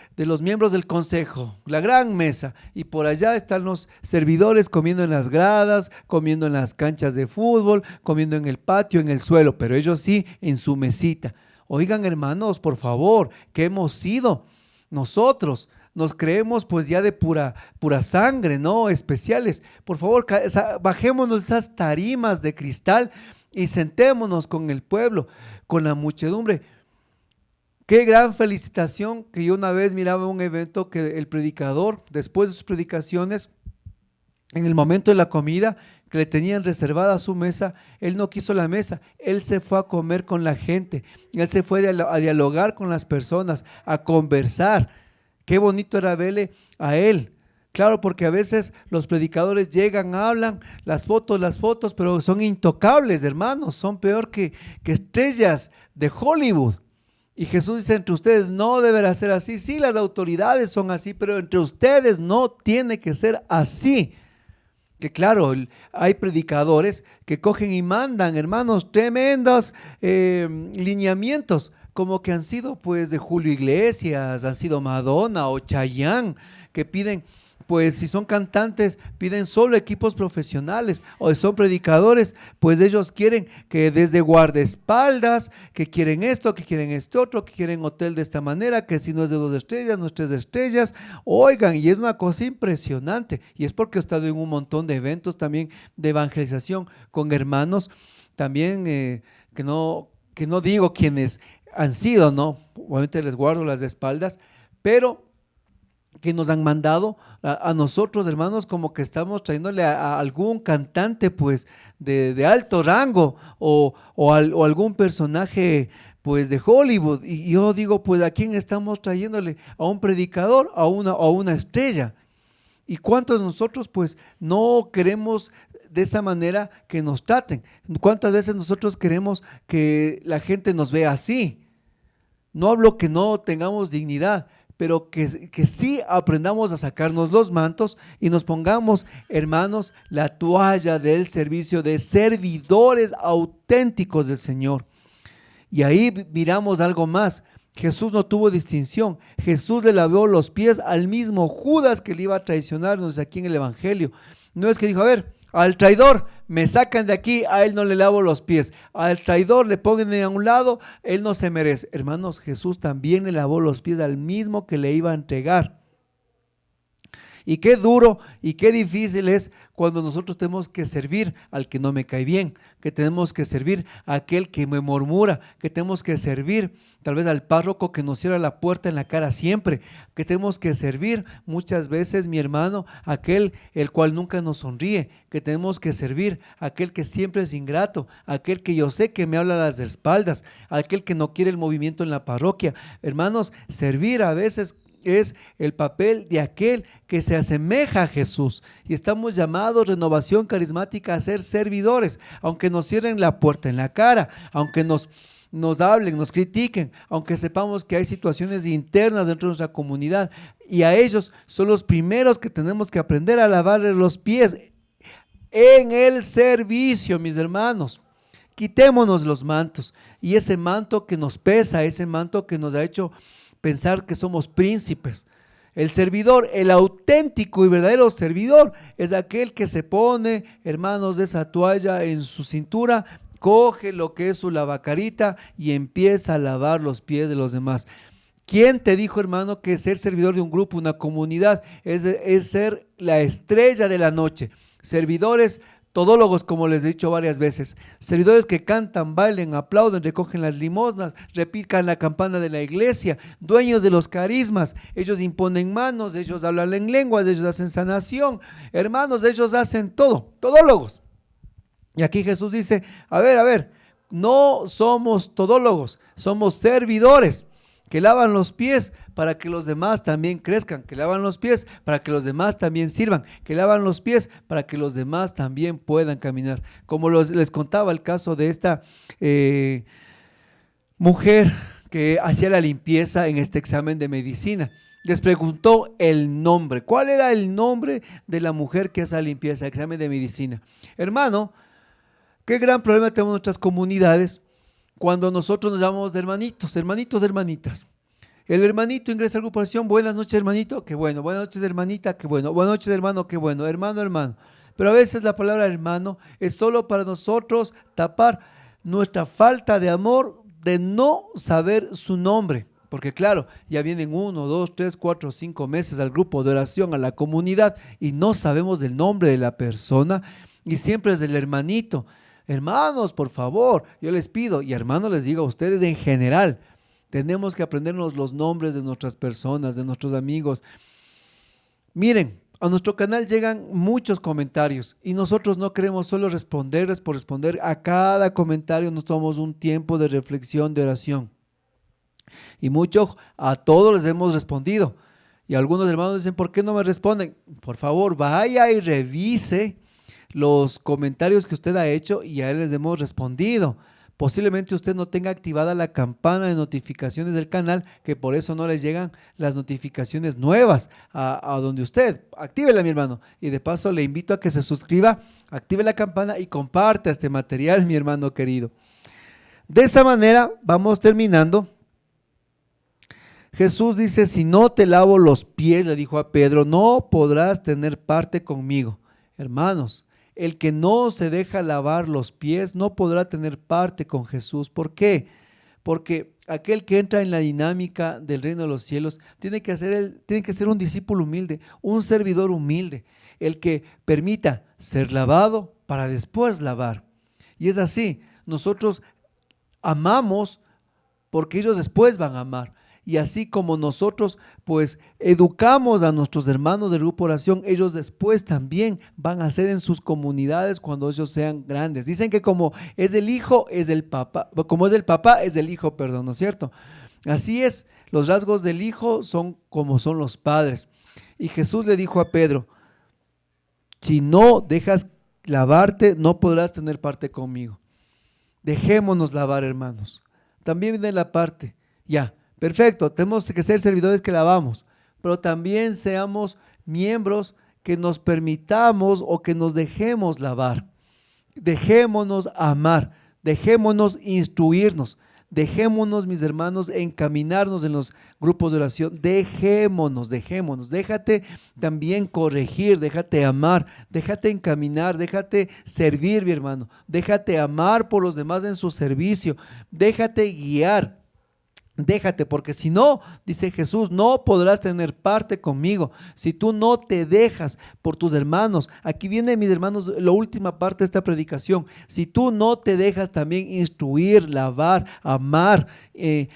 miembros del consejo, la gran mesa. Y por allá están los servidores comiendo en las gradas, comiendo en las canchas de fútbol, comiendo en el patio, en el suelo, pero ellos sí en su mesita. Oigan, hermanos, por favor, ¿qué hemos sido nosotros? Nos creemos pues ya de pura sangre, ¿no? Especiales. Por favor, bajémonos esas tarimas de cristal y sentémonos con el pueblo, con la muchedumbre. Qué gran felicitación que yo una vez miraba un evento que el predicador, después de sus predicaciones, en el momento de la comida que le tenían reservada su mesa, él no quiso la mesa, él se fue a comer con la gente, él se fue a dialogar con las personas, a conversar. Qué bonito era verle a él. Claro, porque a veces los predicadores llegan, hablan, las fotos, pero son intocables, hermanos, son peor que estrellas de Hollywood. Y Jesús dice, entre ustedes no deberá ser así. Sí, las autoridades son así, pero entre ustedes no tiene que ser así. Que claro, hay predicadores que cogen y mandan, hermanos, tremendos lineamientos, como que han sido pues de Julio Iglesias, han sido Madonna o Chayanne, que piden, pues si son cantantes, piden solo equipos profesionales, o si son predicadores, pues ellos quieren que desde guardaespaldas, que quieren esto, que quieren esto otro, que quieren hotel de esta manera, que si no es de 2 estrellas, no es 3 estrellas. Oigan, y es una cosa impresionante, y es porque he estado en un montón de eventos también de evangelización con hermanos, también que no digo quiénes han sido, ¿no? Obviamente les guardo las espaldas, pero que nos han mandado a nosotros, hermanos, como que estamos trayéndole a algún cantante, pues, de alto rango o algún personaje, pues, de Hollywood. Y yo digo, pues, ¿a quién estamos trayéndole? ¿A un predicador? ¿A una estrella? ¿Y cuántos de nosotros, pues, no queremos de esa manera que nos traten? ¿Cuántas veces nosotros queremos que la gente nos vea así? No hablo que no tengamos dignidad, pero que sí aprendamos a sacarnos los mantos y nos pongamos, hermanos, la toalla del servicio de servidores auténticos del Señor. Y ahí miramos algo más. Jesús no tuvo distinción. Jesús le lavó los pies al mismo Judas que le iba a traicionar, nos dice aquí en el Evangelio. No es que dijo, a ver, al traidor me sacan de aquí, a él no le lavo los pies. Al traidor le ponen a un lado, él no se merece. Hermanos, Jesús también le lavó los pies al mismo que le iba a entregar. Y qué duro y qué difícil es cuando nosotros tenemos que servir al que no me cae bien, que tenemos que servir a aquel que me murmura, que tenemos que servir tal vez al párroco que nos cierra la puerta en la cara siempre, que tenemos que servir muchas veces, mi hermano, a aquel el cual nunca nos sonríe, que tenemos que servir a aquel que siempre es ingrato, a aquel que yo sé que me habla a las espaldas, a aquel que no quiere el movimiento en la parroquia. Hermanos, servir a veces es el papel de aquel que se asemeja a Jesús, y estamos llamados, Renovación Carismática, a ser servidores, aunque nos cierren la puerta en la cara, aunque nos hablen, nos critiquen, aunque sepamos que hay situaciones internas dentro de nuestra comunidad, y a ellos son los primeros que tenemos que aprender a lavarle los pies en el servicio, mis hermanos. Quitémonos los mantos, y ese manto que nos pesa, ese manto que nos ha hecho pensar que somos príncipes. El servidor, el auténtico y verdadero servidor, es aquel que se pone, hermanos, de esa toalla en su cintura, coge lo que es su lavacarita y empieza a lavar los pies de los demás. ¿Quién te dijo, hermano, que ser servidor de un grupo, una comunidad, es ser la estrella de la noche? Servidores todólogos, como les he dicho varias veces, servidores que cantan, bailen, aplauden, recogen las limosnas, repican la campana de la iglesia, dueños de los carismas. Ellos imponen manos, ellos hablan en lenguas, ellos hacen sanación, hermanos, ellos hacen todo, todólogos. Y aquí Jesús dice, a ver, no somos todólogos, somos servidores que lavan los pies para que los demás también crezcan, que lavan los pies para que los demás también sirvan, que lavan los pies para que los demás también puedan caminar. Como les contaba el caso de esta mujer que hacía la limpieza en este examen de medicina. Les preguntó el nombre. ¿Cuál era el nombre de la mujer que hace la limpieza, examen de medicina? Hermano, qué gran problema tenemos en nuestras comunidades cuando nosotros nos llamamos de hermanitos, hermanitos, hermanitas. El hermanito ingresa a la agrupación, buenas noches hermanito, qué bueno, buenas noches hermanita, qué bueno, buenas noches hermano, qué bueno, hermano, hermano. Pero a veces la palabra hermano es solo para nosotros tapar nuestra falta de amor de no saber su nombre. Porque claro, ya vienen 1, 2, 3, 4, 5 meses al grupo de oración, a la comunidad, y no sabemos del nombre de la persona, y siempre es del hermanito. Hermanos, por favor, yo les pido, y hermanos les digo a ustedes en general, tenemos que aprendernos los nombres de nuestras personas, de nuestros amigos. Miren, a nuestro canal llegan muchos comentarios y nosotros no queremos solo responderles por responder. A cada comentario nos tomamos un tiempo de reflexión, de oración. Y a todos les hemos respondido. Y algunos hermanos dicen, ¿por qué no me responden? Por favor, vaya y revise los comentarios que usted ha hecho y a él les hemos respondido. Posiblemente usted no tenga activada la campana de notificaciones del canal, que por eso no les llegan las notificaciones nuevas a donde usted. Actívela, mi hermano. Y de paso le invito a que se suscriba, active la campana y comparta este material, mi hermano querido. De esa manera vamos terminando. Jesús dice, si no te lavo los pies, le dijo a Pedro, no podrás tener parte conmigo. Hermanos, el que no se deja lavar los pies no podrá tener parte con Jesús. ¿Por qué? Porque aquel que entra en la dinámica del reino de los cielos tiene que ser un discípulo humilde, un servidor humilde, el que permita ser lavado para después lavar. Y es así, nosotros amamos porque ellos después van a amar. Y así como nosotros pues educamos a nuestros hermanos del grupo oración, ellos después también van a ser en sus comunidades cuando ellos sean grandes. Dicen que como es el hijo, es el papá, como es el papá, es el hijo, perdón, ¿no es cierto? Así es, los rasgos del hijo son como son los padres. Y Jesús le dijo a Pedro, si no dejas lavarte, no podrás tener parte conmigo. Dejémonos lavar, hermanos. También viene la parte, ya. Perfecto, tenemos que ser servidores que lavamos, pero también seamos miembros que nos permitamos o que nos dejemos lavar. Dejémonos amar, dejémonos instruirnos, dejémonos, mis hermanos, encaminarnos en los grupos de oración. Dejémonos, déjate también corregir, déjate amar, déjate encaminar, déjate servir, mi hermano, déjate amar por los demás en su servicio, déjate guiar. Déjate, porque si no, dice Jesús, no podrás tener parte conmigo. Si tú no te dejas por tus hermanos, aquí viene, mis hermanos, la última parte de esta predicación. Si tú no te dejas también instruir, lavar, amar,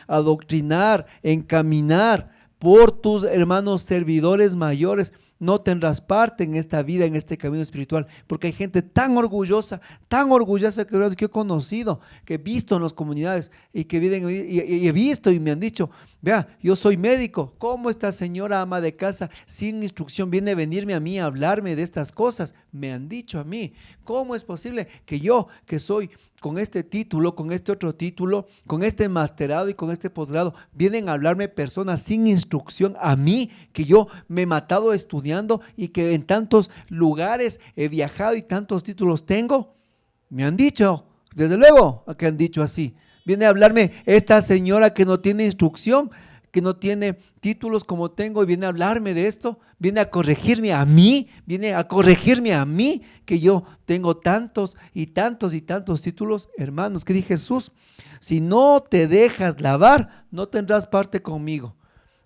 adoctrinar, encaminar por tus hermanos servidores mayores, no tendrás parte en esta vida, en este camino espiritual, porque hay gente tan orgullosa que he conocido, que he visto en las comunidades y que vienen y he visto y me han dicho, vea, yo soy médico, ¿cómo esta señora ama de casa sin instrucción viene a venirme a mí a hablarme de estas cosas? Me han dicho a mí, ¿cómo es posible que yo, que soy con este título, con este otro título, con este masterado y con este posgrado, vienen a hablarme personas sin instrucción a mí, que yo me he matado estudiando y que en tantos lugares he viajado y tantos títulos tengo? Me han dicho, desde luego que han dicho así. Viene a hablarme esta señora que no tiene instrucción, que no tiene títulos como tengo, y viene a hablarme de esto, viene a corregirme a mí, que yo tengo tantos y tantos y tantos títulos. Hermanos, ¿qué dice Jesús? Si no te dejas lavar, no tendrás parte conmigo.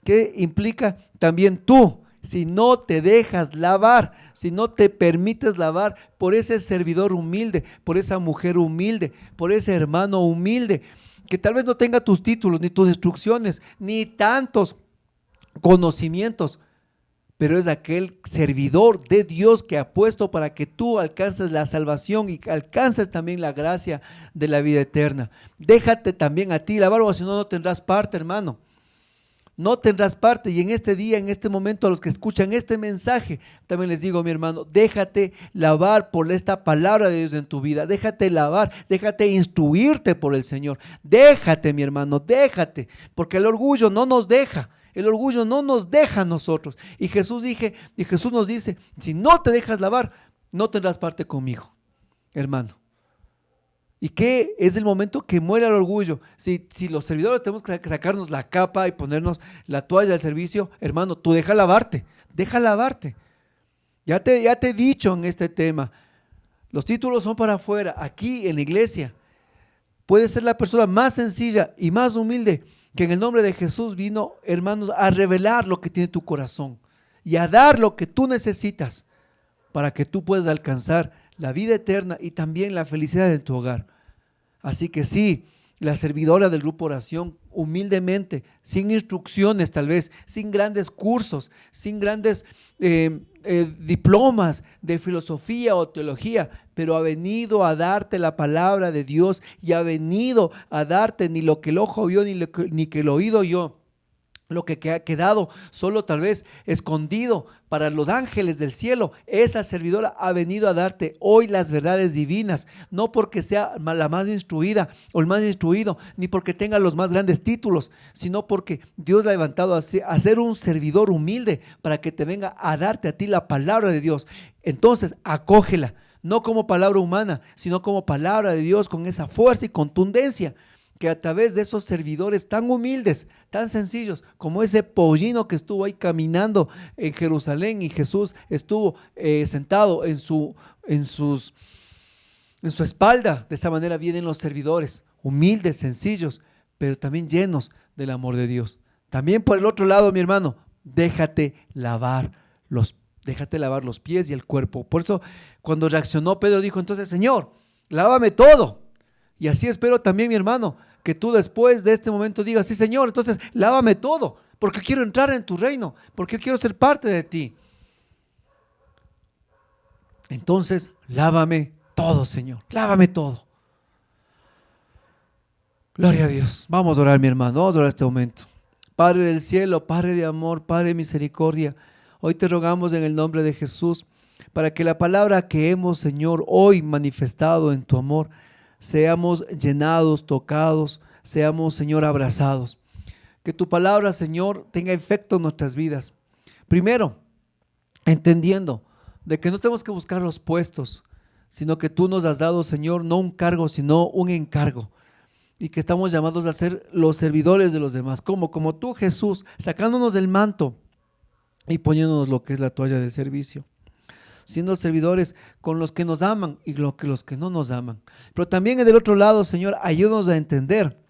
¿Qué implica también tú? Si no te dejas lavar, si no te permites lavar por ese servidor humilde, por esa mujer humilde, por ese hermano humilde, que tal vez no tenga tus títulos, ni tus instrucciones, ni tantos conocimientos, pero es aquel servidor de Dios que ha puesto para que tú alcances la salvación y alcances también la gracia de la vida eterna. Déjate también a ti lavar, o si no, no tendrás parte, hermano. no tendrás parte. Y en este día, en este momento, a los que escuchan este mensaje, también les digo, mi hermano, déjate lavar por esta palabra de Dios en tu vida, déjate lavar, déjate instruirte por el Señor, déjate, mi hermano, déjate, porque el orgullo no nos deja. El orgullo no nos deja a nosotros. Y Jesús nos dice, si no te dejas lavar, no tendrás parte conmigo, hermano. ¿Y qué es el momento que muere el orgullo? Si los servidores tenemos que sacarnos la capa y ponernos la toalla del servicio, hermano, tú deja lavarte. Ya te he dicho en este tema, los títulos son para afuera. Aquí en la iglesia puedes ser la persona más sencilla y más humilde, que en el nombre de Jesús vino, hermanos, a revelar lo que tiene tu corazón y a dar lo que tú necesitas para que tú puedas alcanzar la vida eterna y también la felicidad en tu hogar. Así que sí, la servidora del grupo oración, humildemente, sin instrucciones tal vez, sin grandes cursos, sin grandes diplomas de filosofía o teología, pero ha venido a darte la palabra de Dios y ha venido a darte ni lo que el ojo vio ni que el oído oyó. Lo que ha quedado solo tal vez escondido para los ángeles del cielo, esa servidora ha venido a darte hoy las verdades divinas, no porque sea la más instruida o el más instruido, ni porque tenga los más grandes títulos, sino porque Dios la ha levantado a ser un servidor humilde para que te venga a darte a ti la palabra de Dios. Entonces, acógela, no como palabra humana, sino como palabra de Dios con esa fuerza y contundencia, que a través de esos servidores tan humildes, tan sencillos, como ese pollino que estuvo ahí caminando en Jerusalén y Jesús estuvo sentado en su espalda, de esa manera vienen los servidores, humildes, sencillos, pero también llenos del amor de Dios. También por el otro lado, mi hermano, déjate lavar los pies y el cuerpo. Por eso cuando reaccionó Pedro dijo, entonces, Señor, lávame todo. Y así espero también, mi hermano, que tú después de este momento digas, sí, Señor, entonces lávame todo, porque quiero entrar en tu reino, porque quiero ser parte de ti. Entonces, lávame todo, Señor, lávame todo. Gloria a Dios. Vamos a orar, mi hermano, vamos a orar este momento. Padre del cielo, Padre de amor, Padre de misericordia, hoy te rogamos en el nombre de Jesús, para que la palabra que hemos, Señor, hoy manifestado en tu amor, seamos llenados, tocados, seamos, Señor, abrazados. Que tu palabra, Señor, tenga efecto en nuestras vidas. Primero, entendiendo de que no tenemos que buscar los puestos, sino que tú nos has dado, Señor, no un cargo, sino un encargo. Y que estamos llamados a ser los servidores de los demás, como tú, Jesús, sacándonos del manto y poniéndonos lo que es la toalla del servicio, siendo servidores con los que nos aman y los que no nos aman. Pero también del otro lado, Señor, ayúdanos a entender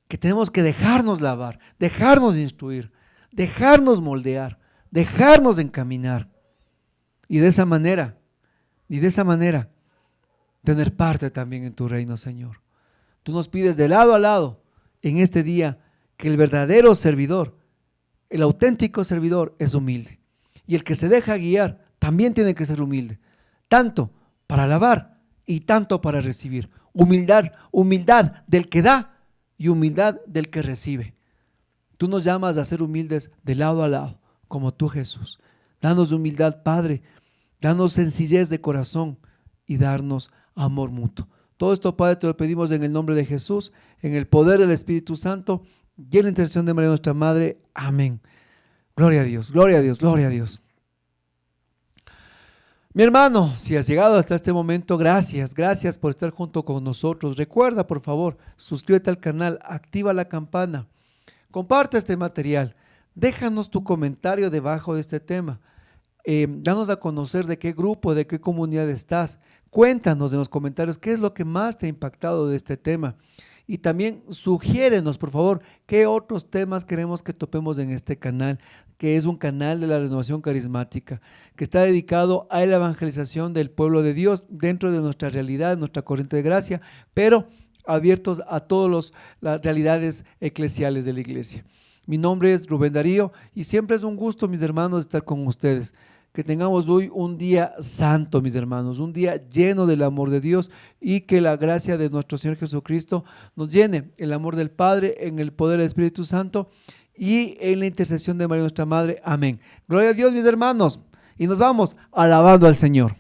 que tenemos que dejarnos lavar, dejarnos instruir, dejarnos moldear, dejarnos encaminar y de esa manera tener parte también en tu reino, Señor. Tú nos pides de lado a lado en este día que el verdadero servidor, el auténtico servidor es humilde, y el que se deja guiar también tiene que ser humilde, tanto para alabar y tanto para recibir. Humildad del que da y humildad del que recibe. Tú nos llamas a ser humildes de lado a lado, como tú, Jesús. Danos humildad, Padre, danos sencillez de corazón y darnos amor mutuo. Todo esto, Padre, te lo pedimos en el nombre de Jesús, en el poder del Espíritu Santo y en la intercesión de María nuestra Madre. Amén. Gloria a Dios, gloria a Dios, gloria a Dios. Mi hermano, si has llegado hasta este momento, gracias por estar junto con nosotros. Recuerda, por favor, suscríbete al canal, activa la campana, comparte este material, déjanos tu comentario debajo de este tema, danos a conocer de qué grupo, de qué comunidad estás, cuéntanos en los comentarios qué es lo que más te ha impactado de este tema. Y también sugiérenos, por favor, qué otros temas queremos que topemos en este canal, que es un canal de la Renovación Carismática, que está dedicado a la evangelización del pueblo de Dios dentro de nuestra realidad, nuestra corriente de gracia, pero abiertos a todas las realidades eclesiales de la iglesia. Mi nombre es Rubén Darío y siempre es un gusto, mis hermanos, estar con ustedes. que tengamos hoy un día santo, mis hermanos, un día lleno del amor de Dios, y que la gracia de nuestro Señor Jesucristo nos llene, el amor del Padre, en el poder del Espíritu Santo y en la intercesión de María nuestra Madre. Amén. Gloria a Dios, mis hermanos, y nos vamos alabando al Señor.